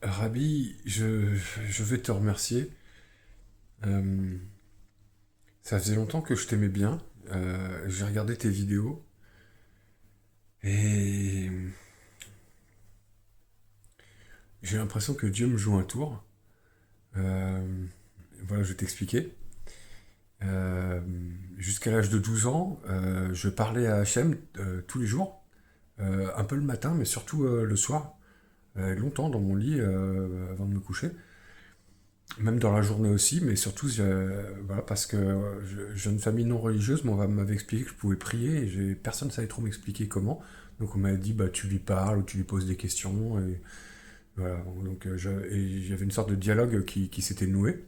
Rabbi, je vais te remercier. Euh, Ça faisait longtemps que je t'aimais bien. J'ai regardé tes vidéos et j'ai l'impression que Dieu me joue un tour. Euh, voilà, je vais t'expliquer. Euh, Jusqu'à l'âge de 12 ans, je parlais à Hachem tous les jours, un peu le matin, mais surtout le soir, longtemps dans mon lit avant de me coucher. Même dans la journée aussi, mais surtout voilà, parce que j'ai une famille non religieuse, mais on m'avait expliqué que je pouvais prier et personne ne savait trop m'expliquer comment. Donc on m'a dit bah tu lui parles ou tu lui poses des questions et voilà. Donc et j'avais une sorte de dialogue qui s'était noué.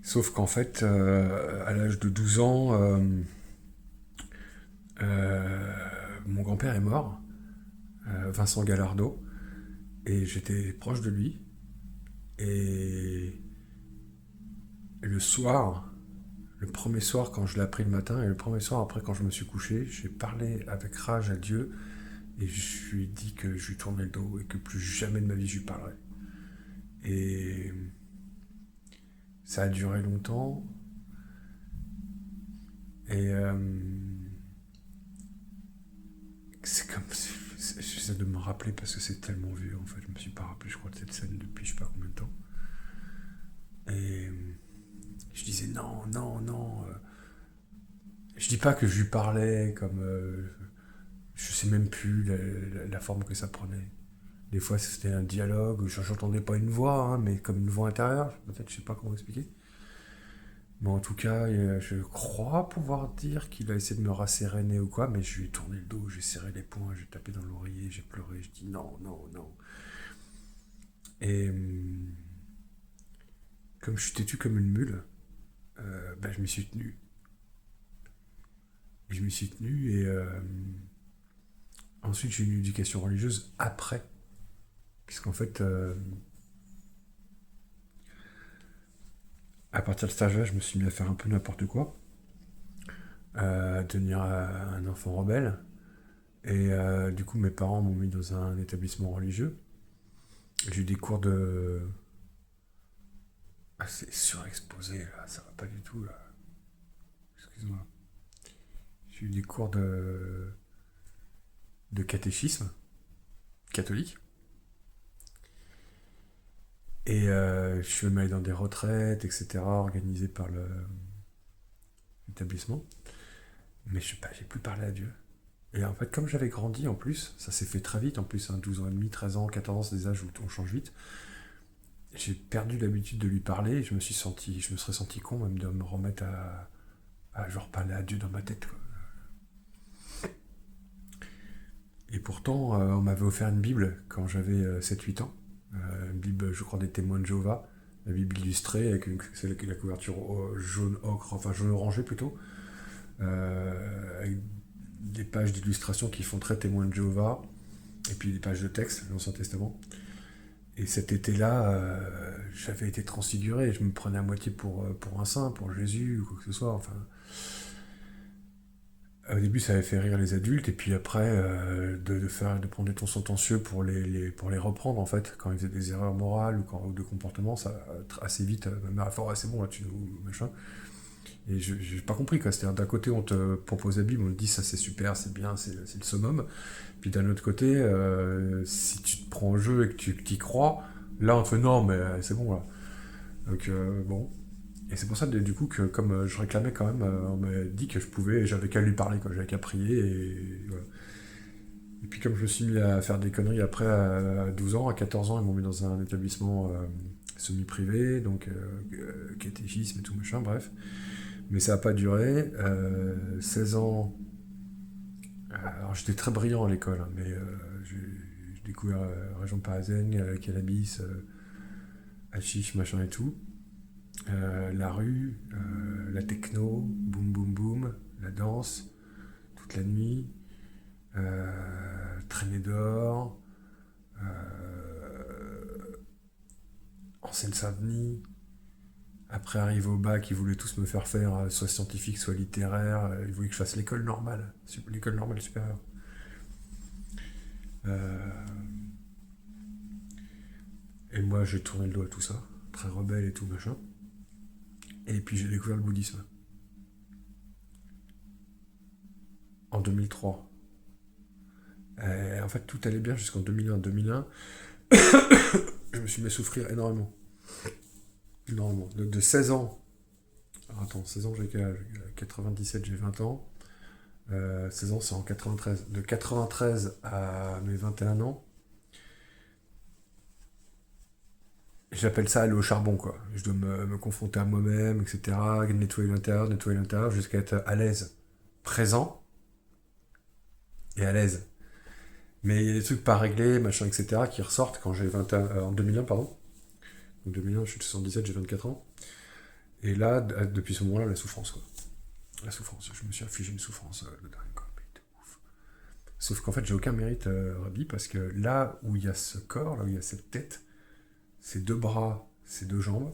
Sauf qu'en fait, à l'âge de 12 ans, euh, mon grand-père est mort, Vincent Gallardo, et j'étais proche de lui. Et le soir, le premier soir quand je l'ai appris le matin et le premier soir après quand je me suis couché, j'ai parlé avec rage à Dieu et je lui ai dit que je lui tournais le dos et que plus jamais de ma vie je lui parlerais. Et ça a duré longtemps et c'est comme j'essaie de me rappeler parce que c'est tellement vieux en fait, je me suis pas rappelé je crois de cette scène depuis je sais pas combien de temps. Et je disais non, non, non. Je dis pas que je lui parlais comme je sais même plus la forme que ça prenait. Des fois, c'était un dialogue, j'entendais pas une voix, hein, mais comme une voix intérieure, peut-être, je sais pas comment expliquer. Mais en tout cas, je crois pouvoir dire qu'il a essayé de me rasséréner ou quoi, mais je lui ai tourné le dos, j'ai serré les poings, j'ai tapé dans l'oreiller, j'ai pleuré, je dis non, non, non. Et comme je suis têtu comme une mule, bah, je m'y suis tenu. Et je m'y suis tenu et ensuite j'ai eu une éducation religieuse après. Puisqu'en fait, à partir de cet âge-là, je me suis mis à faire un peu n'importe quoi, à devenir un enfant rebelle. Et du coup, mes parents m'ont mis dans un établissement religieux. J'ai eu des cours de. Ah, c'est surexposé, là, ça va pas du tout, là. Excuse-moi. J'ai eu des cours de catéchisme catholique. Et je suis même allé dans des retraites, etc., organisées par l'établissement. Mais je sais pas, j'ai plus parlé à Dieu. Et en fait, comme j'avais grandi en plus, ça s'est fait très vite en plus, hein, 12 ans et demi, 13 ans, 14 ans, c'est des âges où on change vite. J'ai perdu l'habitude de lui parler et je me serais senti con même de me remettre à genre parler à Dieu dans ma tête, quoi. Et pourtant, on m'avait offert une Bible quand j'avais 7-8 ans. Une Bible, je crois, des témoins de Jéhovah. La Bible illustrée avec la couverture jaune ocre, enfin jaune orangé plutôt. Avec des pages d'illustration qui font très témoins de Jéhovah. Et puis des pages de texte, l'Ancien Testament. Et cet été-là, j'avais été transfiguré. Je me prenais à moitié pour un saint, pour Jésus, ou quoi que ce soit. Enfin, au début, ça avait fait rire les adultes, et puis après, de prendre des tons sentencieux pour les reprendre, en fait, quand ils faisaient des erreurs morales ou de comportement, ça, assez vite, ma mère a fait, ah, c'est bon, là, tu nous, machin. Et j'ai pas compris, quoi. C'est-à-dire, d'un côté, on te propose la Bible, on te dit, ça c'est super, c'est bien, c'est le summum. Puis d'un autre côté, si tu te prends au jeu et que tu y crois, là, on te fait, non, mais c'est bon, là. Donc, bon. Et c'est pour ça, du coup, que comme je réclamais quand même, on m'a dit que je pouvais, j'avais qu'à lui parler, quoi. J'avais qu'à prier, et voilà. Et puis comme je me suis mis à faire des conneries après, à 12 ans, à 14 ans, ils m'ont mis dans un établissement semi-privé, donc catéchisme et tout machin, bref. Mais ça n'a pas duré. 16 ans, alors j'étais très brillant à l'école, hein, mais j'ai découvert la région parisienne, cannabis, hashish, machin et tout. La rue, la techno, boum boum boum, la danse, toute la nuit, traîner dehors, en Seine-Saint-Denis. Après, arrivé au bac, ils voulaient tous me faire faire soit scientifique, soit littéraire. Ils voulaient que je fasse l'école normale, l'école normale supérieure. Euh, Et moi, j'ai tourné le dos à tout ça, très rebelle et tout, machin. Et puis j'ai découvert le bouddhisme en 2003. En fait, tout allait bien jusqu'en 2001. 2001, je me suis mis à souffrir énormément. Énormément. De 16 ans. Alors, attends, 16 ans, j'ai quel âge? 97, j'ai 20 ans. 16 ans, c'est en 93. De 93 à mes 21 ans, j'appelle ça aller au charbon, quoi. Je dois me confronter à moi-même, etc. Nettoyer l'intérieur, jusqu'à être à l'aise, présent et à l'aise. Mais il y a des trucs pas réglés, machin, etc., qui ressortent quand j'ai 21, en 2001, pardon. Donc 2001, je suis de 77, j'ai 24 ans. Et là, depuis ce moment-là, la souffrance, quoi. La souffrance. Je me suis affligé une souffrance de dingue, quoi. Mais de ouf. Sauf qu'en fait, j'ai aucun mérite, Rabbi, parce que là où il y a ce corps, là où il y a cette tête, ces deux bras, ces deux jambes,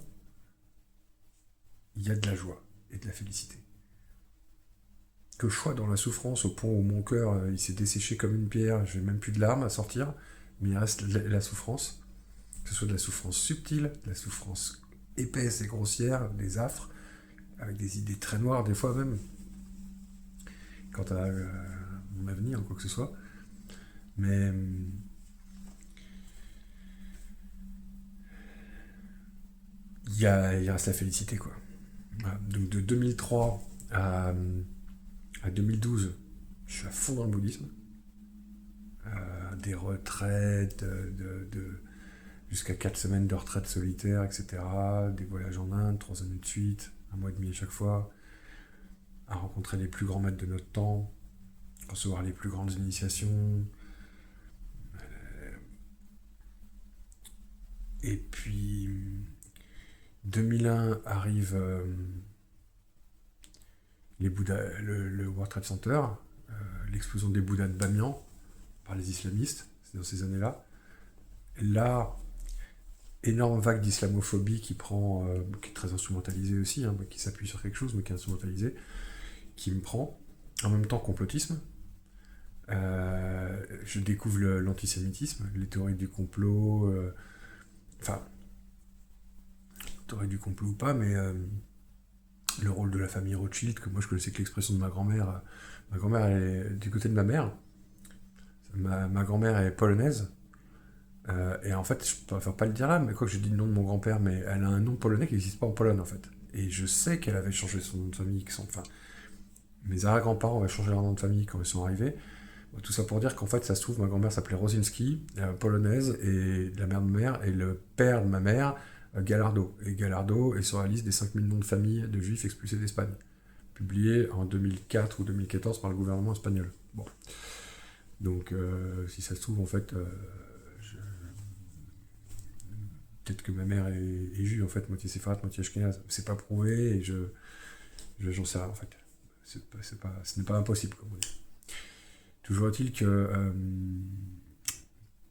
il y a de la joie et de la félicité. Que je sois dans la souffrance au point où mon cœur il s'est desséché comme une pierre, j'ai même plus de larmes à sortir, mais il reste la souffrance, que ce soit de la souffrance subtile, de la souffrance épaisse et grossière, des affres, avec des idées très noires des fois même, quant à mon avenir ou quoi que ce soit. Mais il reste la félicité, quoi. Voilà. Donc de 2003 à 2012, je suis à fond dans le bouddhisme. Des retraites, jusqu'à 4 semaines de retraite solitaire, etc. Des voyages en Inde, 3 années de suite, un mois et demi à chaque fois, à rencontrer les plus grands maîtres de notre temps, recevoir les plus grandes initiations. Et puis, 2001 arrive le World Trade Center, l'explosion des Bouddhas de Bamiyan par les islamistes, c'est dans ces années-là. Là, énorme vague d'islamophobie qui prend, qui est très instrumentalisée aussi, hein, qui s'appuie sur quelque chose, mais qui est instrumentalisée, qui me prend. En même temps, complotisme. Je découvre l'antisémitisme, les théories du complot, enfin, théorie du complot ou pas, mais le rôle de la famille Rothschild, que moi je connaissais que l'expression de ma grand-mère. Ma grand-mère, elle est du côté de ma mère. Ma grand-mère est polonaise. Et en fait, je préfère pas le dire là, mais quoi que je dis le nom de mon grand-père, mais elle a un nom polonais qui n'existe pas en Pologne en fait. Et je sais qu'elle avait changé son nom de famille, enfin, mes arrière-grands-parents avaient changé leur nom de famille quand ils sont arrivés. Bon, tout ça pour dire qu'en fait, ça se trouve, ma grand-mère s'appelait Rosinski, polonaise, et la mère de ma mère, et le père de ma mère, Gallardo. Et Gallardo est sur la liste des 5000 noms de famille de juifs expulsés d'Espagne, publié en 2004 ou 2014 par le gouvernement espagnol. Bon. Donc, si ça se trouve, en fait, peut-être que ma mère est juive, en fait, moitié séfarade, moitié ashkénaze. C'est pas prouvé, et j'en sais rien, en fait. Ce n'est pas impossible, comme on dit. Toujours est-il que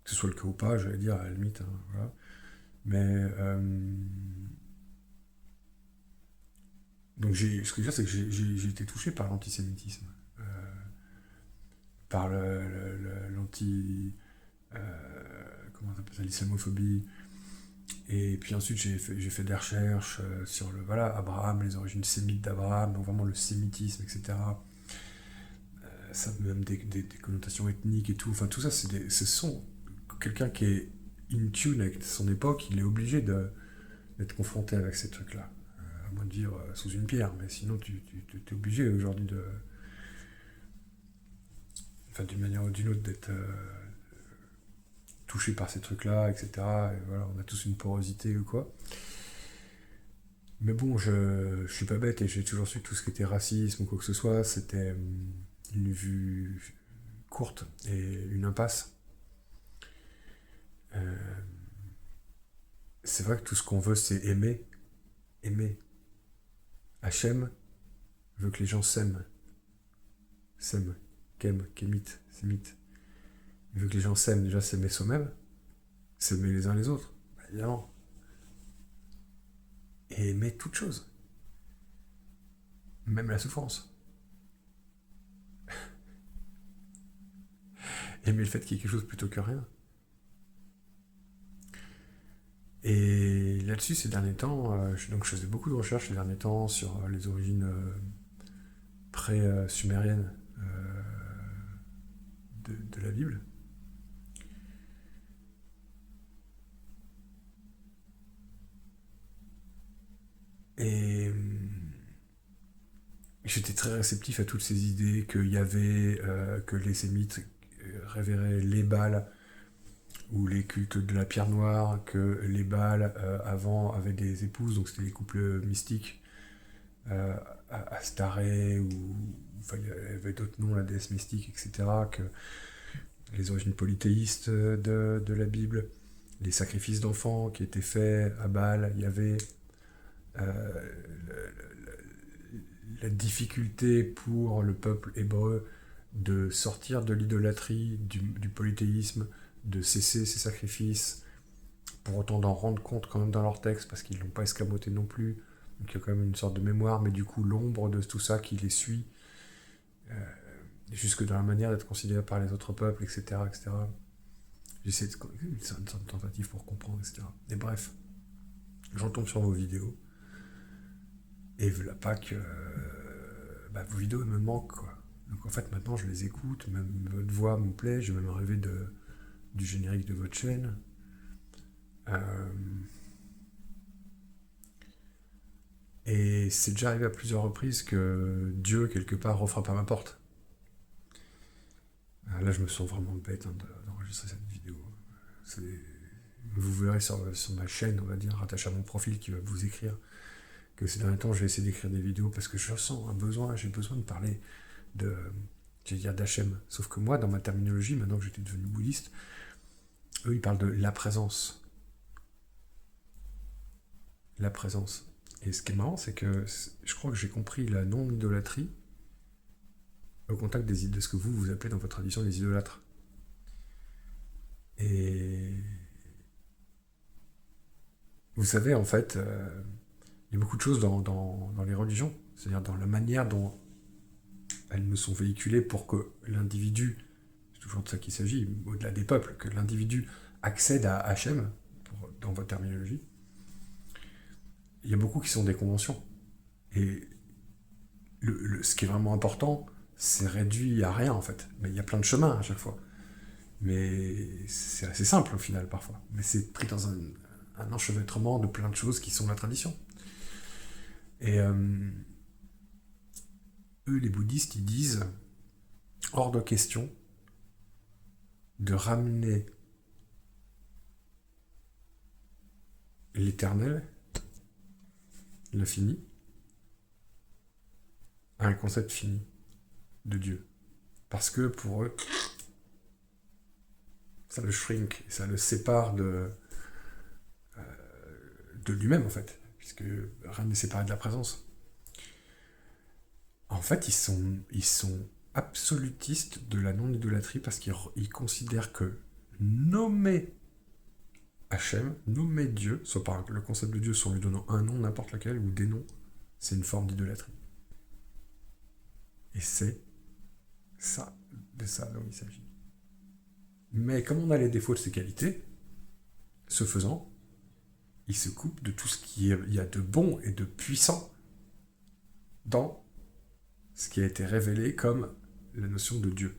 ce soit le cas ou pas, j'allais dire, à la limite, hein, voilà. Mais, donc, ce que je veux dire, c'est que j'ai été touché par l'antisémitisme, par l'anti... comment on appelle ça, l'islamophobie. Et puis ensuite, j'ai fait des recherches sur voilà, Abraham, les origines sémites d'Abraham, donc vraiment le sémitisme, etc. Ça a même des connotations ethniques et tout. Enfin, tout ça, ce sont quelqu'un qui est in tune avec son époque, il est obligé d'être confronté avec ces trucs-là. À moins de vivre sous une pierre, mais sinon, tu es obligé aujourd'hui enfin, d'une manière ou d'une autre, d'être touché par ces trucs-là, etc. Et voilà, on a tous une porosité ou quoi. Mais bon, je suis pas bête et j'ai toujours su que tout ce qui était racisme ou quoi que ce soit, c'était une vue courte et une impasse. Euh, c'est vrai que tout ce qu'on veut, c'est aimer. Aimer. Hachem veut que les gens s'aiment. S'aiment. Qu'aiment. Qu'émitent. S'émitent. Il veut que les gens s'aiment. Déjà, s'aimer soi-même. S'aimer les uns les autres. Bah, évidemment. Et aimer toute chose. Même la souffrance. Aimer le fait qu'il y ait quelque chose plutôt que rien. Et là-dessus, ces derniers temps, donc je faisais beaucoup de recherches ces derniers temps sur les origines pré-sumériennes de la Bible. Et j'étais très réceptif à toutes ces idées qu'il y avait, que les Sémites révéraient les Baals ou les cultes de la pierre noire, que les Baals avant avaient des épouses, donc c'était des couples mystiques, euh, Astaré, ou enfin, il y avait d'autres noms, la déesse mystique, etc., que les origines polythéistes de la Bible, les sacrifices d'enfants qui étaient faits à Baal, il y avait euh, la difficulté pour le peuple hébreu de sortir de l'idolâtrie, du polythéisme, de cesser ses sacrifices, pour autant d'en rendre compte quand même dans leur texte, parce qu'ils ne l'ont pas escamoté non plus. Donc il y a quand même une sorte de mémoire, mais du coup l'ombre de tout ça qui les suit, euh, jusque dans la manière d'être considéré par les autres peuples, etc. etc. J'essaie de une sorte de tentative pour comprendre, etc. Et bref, j'en tombe sur vos vidéos, et voilà pas que vos vidéos me manquent, quoi. Donc en fait maintenant je les écoute, même votre voix me plaît, j'ai même rêvé du générique de votre chaîne. Euh, et c'est déjà arrivé à plusieurs reprises que Dieu, quelque part, refrappe à ma porte. Là, je me sens vraiment bête d'enregistrer cette vidéo. Vous verrez sur ma chaîne, on va dire, rattaché à mon profil, qui va vous écrire que ces derniers temps, je vais essayer d'écrire des vidéos parce que je sens un besoin, j'ai besoin de parler de, j'allais dire d'Hachem. Sauf que moi, dans ma terminologie, maintenant que j'étais devenu bouddhiste, eux, ils parlent de la présence. La présence. Et ce qui est marrant, c'est que je crois que j'ai compris la non-idolâtrie au contact de ce que vous appelez dans votre tradition les idolâtres. Et vous savez, en fait, il y a beaucoup de choses dans les religions, c'est-à-dire dans la manière dont elles me sont véhiculées pour que l'individu, c'est toujours de ça qu'il s'agit, au-delà des peuples, que l'individu accède à Hachem, dans votre terminologie. Il y a beaucoup qui sont des conventions. Et ce qui est vraiment important, c'est réduit à rien, en fait. Mais il y a plein de chemins à chaque fois. Mais c'est assez simple au final parfois. Mais c'est pris dans un enchevêtrement de plein de choses qui sont la tradition. Et eux, les bouddhistes, ils disent hors de question de ramener l'éternel, l'infini, à un concept fini de Dieu. Parce que pour eux, ça le shrink, ça le sépare de lui-même en fait, puisque rien n'est séparé de la présence. En fait, ils sont absolutistes de la non-idolâtrie parce qu'ils considèrent que nommer Hachem, nommer Dieu, soit par le concept de Dieu, soit en lui donnant un nom, n'importe lequel, ou des noms, c'est une forme d'idolâtrie. Et c'est ça, de ça dont il s'agit. Mais comme on a les défauts de ses qualités, ce faisant, il se coupe de tout ce qu'il y a de bon et de puissant dans ce qui a été révélé comme la notion de Dieu.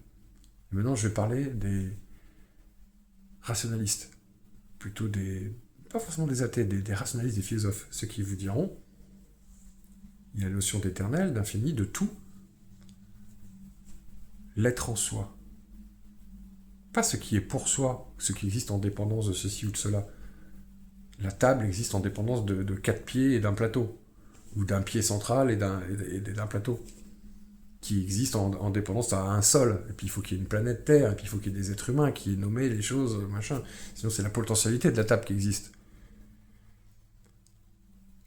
Et maintenant, je vais parler des rationalistes, plutôt pas forcément des athées, des rationalistes, des philosophes, ceux qui vous diront, il y a la notion d'éternel, d'infini, de tout, l'être en soi. Pas ce qui est pour soi, ce qui existe en dépendance de ceci ou de cela. La table existe en dépendance de 4 pieds et d'un plateau, ou d'un pied central et d'un plateau, qui existe en dépendance à un sol. Et puis il faut qu'il y ait une planète Terre, et puis il faut qu'il y ait des êtres humains qui aient nommé les choses, machin. Sinon c'est la potentialité de la table qui existe.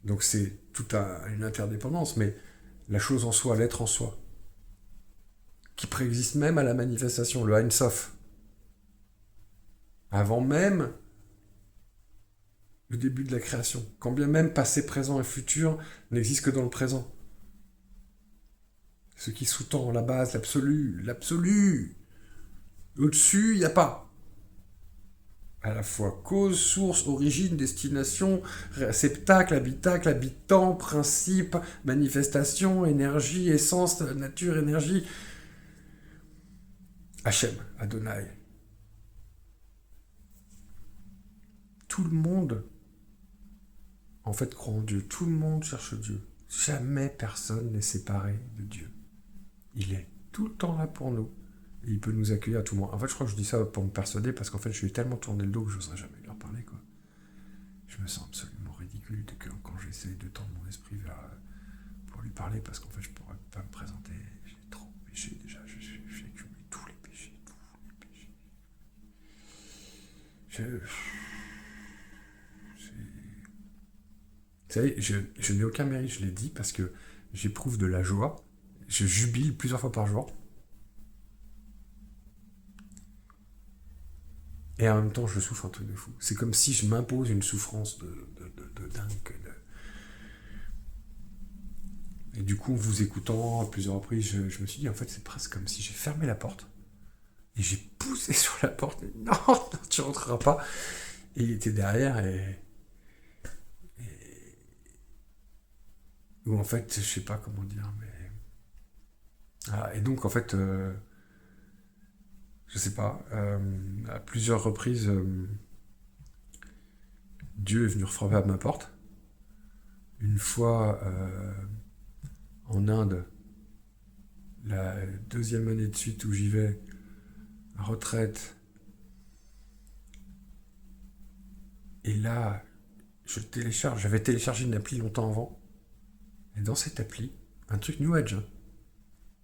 Donc c'est toute une interdépendance, mais la chose en soi, l'être en soi, qui préexiste même à la manifestation, le Ein Sof, avant même le début de la création, quand bien même passé, présent et futur n'existent que dans le présent. Ce qui sous-tend la base, l'absolu. Au-dessus, il n'y a pas. À la fois cause, source, origine, destination, réceptacle, habitacle, habitant, principe, manifestation, énergie, essence, nature, énergie. Hachem, Adonai. Tout le monde, en fait, croit en Dieu. Tout le monde cherche Dieu. Jamais personne n'est séparé de Dieu. Il est tout le temps là pour nous. Et il peut nous accueillir à tout moment. En fait, je crois que je dis ça pour me persuader parce qu'en fait, je lui ai tellement tourné le dos que je n'oserais jamais leur parler, quoi. Je me sens absolument ridicule quand j'essaie de tendre mon esprit pour lui parler parce qu'en fait, je pourrais pas me présenter. J'ai trop péché déjà. J'ai accumulé tous les péchés. Je, Vous savez, je n'ai aucun mérite, je l'ai dit, parce que j'éprouve de la joie. Je jubile plusieurs fois par jour. Et en même temps, je souffre un truc de fou. C'est comme si je m'impose une souffrance de dingue. Et du coup, en vous écoutant à plusieurs reprises, je me suis dit, en fait, c'est presque comme si j'ai fermé la porte. Et j'ai poussé sur la porte. Et non, non, tu rentreras pas. Et il était derrière ou en fait, je sais pas comment dire, mais... Ah, et donc, en fait, je sais pas, à plusieurs reprises, Dieu est venu frapper à ma porte. Une fois en Inde, la deuxième année de suite où j'y vais, à retraite. Et là, j'avais téléchargé une appli longtemps avant. Et dans cette appli, un truc New Age. Hein.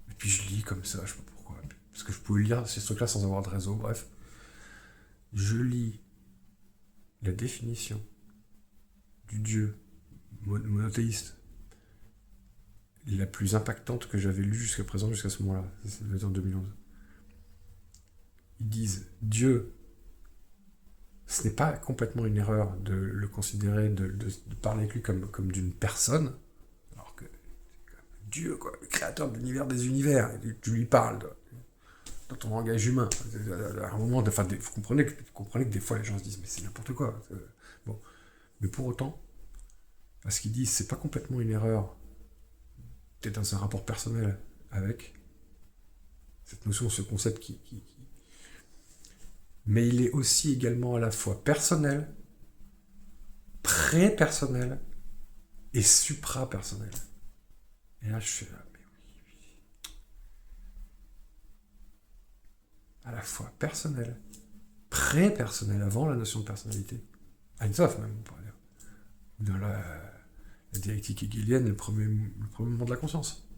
Et puis je lis comme ça, je sais pas pourquoi. Parce que je pouvais lire ces trucs-là sans avoir de réseau, bref. Je lis la définition du Dieu monothéiste la plus impactante que j'avais lue jusqu'à présent, jusqu'à ce moment-là. Ça devait être en 2011. Ils disent Dieu, ce n'est pas complètement une erreur de le considérer, de parler avec lui comme d'une personne, alors que Dieu, quoi, le créateur de l'univers des univers, et tu lui parles dans ton langage humain. À un moment, enfin, vous comprenez que des fois les gens se disent mais c'est n'importe quoi. Bon, mais pour autant, parce qu'ils disent c'est pas complètement une erreur d'être dans un rapport personnel avec cette notion, ce concept mais il est aussi également à la fois personnel, pré-personnel et supra-personnel. Et là, je suis là, mais oui. À la fois personnel, pré-personnel, avant la notion de personnalité. Ein Sof, même, on pourrait dire. Dans la dialectique hegelienne, le premier moment de la conscience.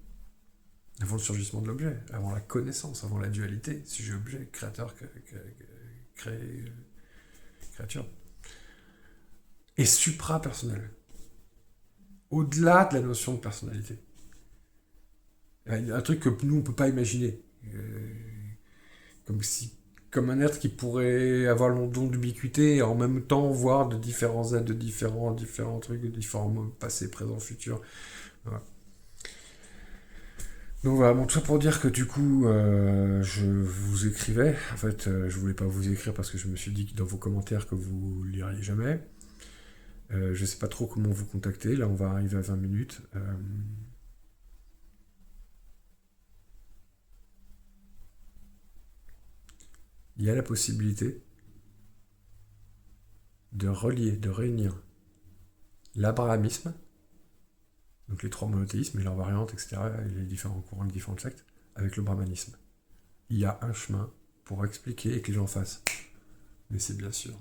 Avant le surgissement de l'objet, avant la connaissance, avant la dualité, sujet-objet, créateur, créature. Et supra-personnel. Au-delà de la notion de personnalité. Il y a un truc que nous, on ne peut pas imaginer. Comme un être qui pourrait avoir le don d'ubiquité et en même temps voir de différents êtres, de différents trucs, de différents mots, passé, présent, futur. Voilà. Donc voilà, bon, tout ça pour dire que du coup, je vous écrivais. En fait, je voulais pas vous écrire parce que je me suis dit dans vos commentaires que vous liriez jamais. Je sais pas trop comment vous contacter. Là, on va arriver à 20 minutes. Il y a la possibilité de relier, de réunir l'abrahamisme, donc les trois monothéismes et leurs variantes, etc., et les différents courants, les différentes sectes, avec le brahmanisme. Il y a un chemin pour expliquer et que les gens fassent. Mais c'est bien sûr.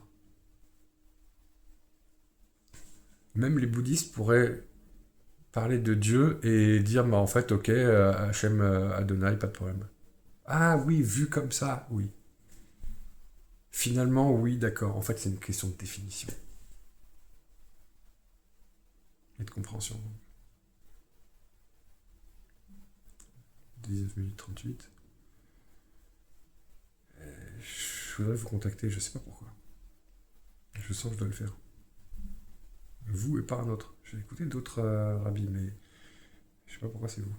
Même les bouddhistes pourraient parler de Dieu et dire, bah en fait, ok, Hachem Adonai, pas de problème. Ah oui, vu comme ça, oui. Finalement, oui, d'accord. En fait, c'est une question de définition. Et de compréhension. 19 minutes 38. Je voudrais vous contacter, je sais pas pourquoi. Je sens que je dois le faire. Vous et pas un autre. J'ai écouté d'autres rabbis, mais je sais pas pourquoi c'est vous.